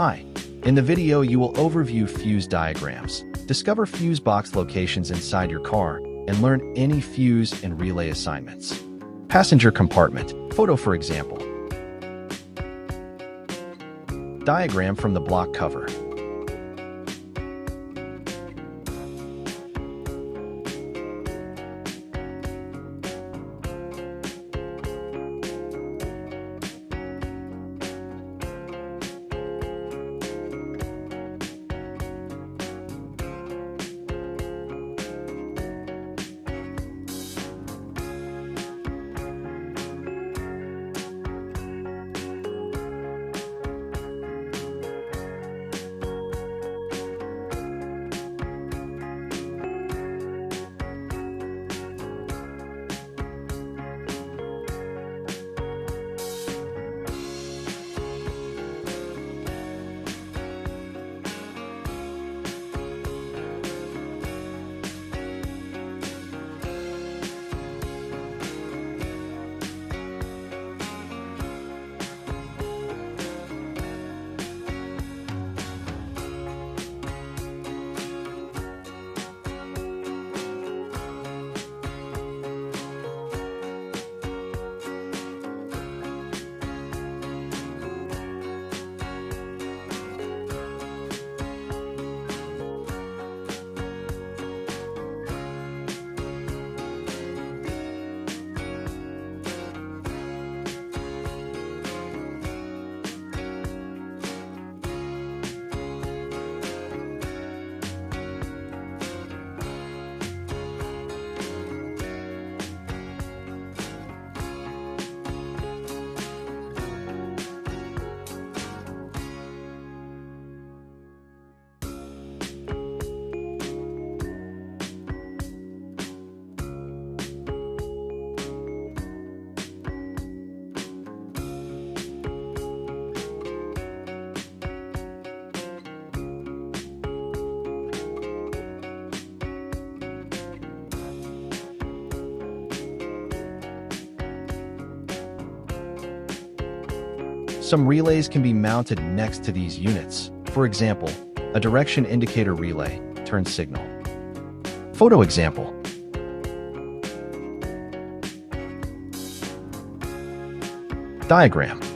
Hi. In the video you will overview fuse diagrams, discover fuse box locations inside your car, and learn any fuse and relay assignments. Passenger compartment, photo for example. Diagram from the block cover. Some relays can be mounted next to these units. For example, a direction indicator relay, turn signal. Photo example. Diagram.